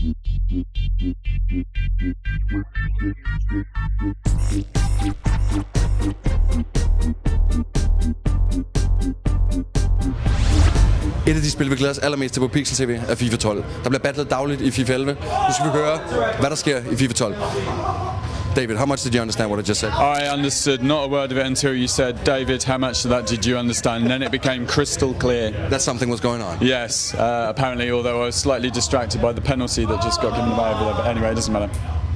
Et af de spil, vi glæder os allermest til på Pixel TV, er FIFA 12. Der bliver battlet dagligt i FIFA 11. Nu skal vi høre, hvad der sker i FIFA 12. David, how much did you understand what I just said? I understood not a word of it until you said, David, how much of that did you understand? And then it became crystal clear. That something was going on. Yes, apparently, although I was slightly distracted by the penalty that just got given away over there. But anyway, it doesn't matter.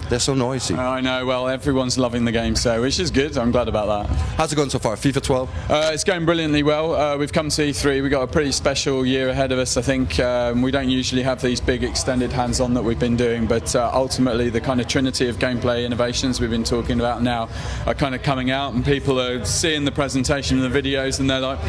They're so noisy. I know, well, everyone's loving the game, so which is good. I'm glad about that. How's it going so far? FIFA 12? It's going brilliantly well. We've come to E3. We've got a pretty special year ahead of us, I think. We don't usually have these big extended hands-on that we've been doing, but ultimately the kind of trinity of gameplay innovations we've been talking about now are kind of coming out, and people are seeing the presentation and the videos, and they're like,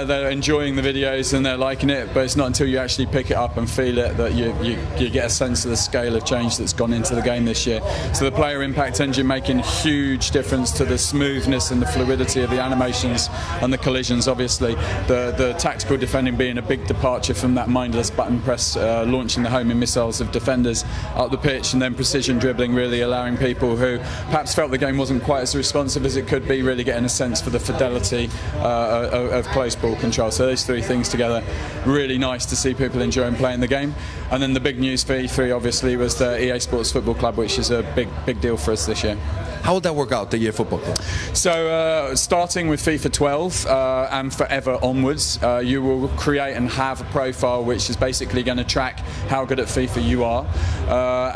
they're enjoying the videos and they're liking it, but it's not until you actually pick it up and feel it that you get a sense of the scale of change that's gone into the game this year. So the player impact engine making huge difference to the smoothness and the fluidity of the animations and the collisions. Obviously the tactical defending being a big departure from that mindless button press, launching the homing missiles of defenders up the pitch, and then precision dribbling really allowing people who perhaps felt the game wasn't quite as responsive as it could be really getting a sense for the fidelity of close ball control. So those three things together, really nice to see people enjoying playing the game. And then the big news for E3 obviously was the EA Sports Football Club, which is a big deal for us this year. How would that work out, the EA Football Club? So starting with FIFA 12 and forever onwards, you will create and have a profile which is basically going to track how good at FIFA you are,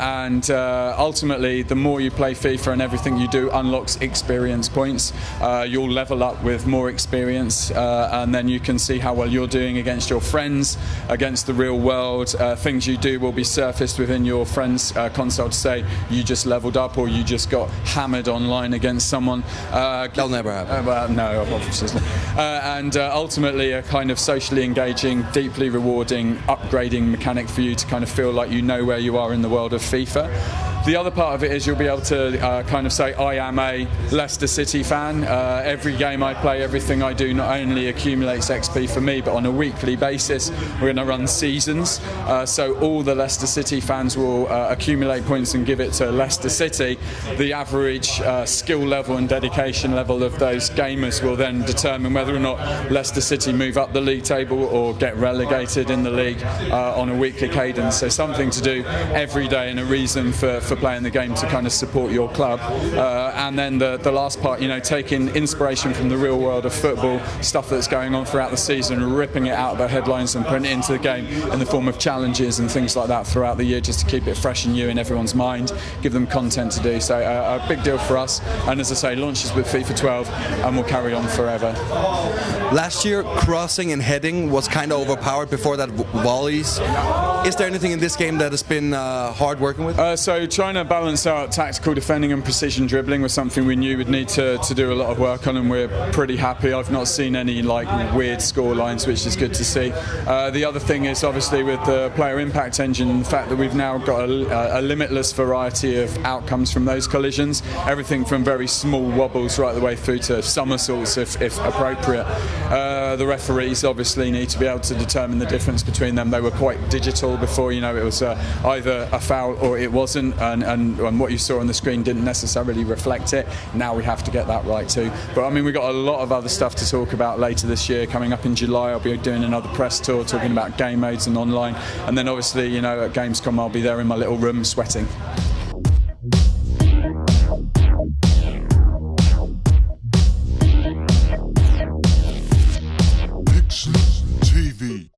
and ultimately the more you play FIFA and everything you do unlocks experience points. You'll level up with more experience, and then you can see how well you're doing against your friends, against the real world. Things you do will be surfaced within your friend's console to say you just leveled up or you just got hammered online against someone. That'll never happen. Well, no, obviously. And ultimately a kind of socially engaging, deeply rewarding, upgrading mechanic for you to kind of feel like you know where you are in the world of FIFA. The other part of it is you'll be able to kind of say, I am a Leicester City fan. Every game I play, everything I do not only accumulates XP for me, but on a weekly basis, we're going to run seasons. So all the Leicester City fans will accumulate points and give it to Leicester City. The average skill level and dedication level of those gamers will then determine whether or not Leicester City move up the league table or get relegated in the league on a weekly cadence. So something to do every day and a reason for playing the game to kind of support your club. And then the last part, you know, taking inspiration from the real world of football, stuff that's going on throughout the season, ripping it out of the headlines and putting it into the game in the form of challenges and things like that throughout the year, just to keep it fresh and new in everyone's mind, give them content to do. So a big deal for us, and as I say, launches with FIFA 12 and will carry on forever. Last year, crossing and heading was kind of overpowered. Before that, volleys. Is there anything in this game that has been hard working with? So trying to balance out tactical defending and precision dribbling was something we knew we'd need to do a lot of work on, and we're pretty happy. I've not seen any like weird score lines, which is good to see. The other thing is obviously with the player impact engine, the fact that we've now got a limitless variety of outcomes from those collisions, everything from very small wobbles right the way through to somersaults if appropriate. The referees obviously need to be able to determine the difference between them. They were quite digital before, you know, it was either a foul or it wasn't, and what you saw on the screen didn't necessarily reflect it. Now we have to get that right too. But I mean, we've got a lot of other stuff to talk about later this year. Coming up in July, I'll be doing another press tour talking about game modes and online, and then obviously, you know, at Gamescom I'll be there in my little room sweating. Pixel TV.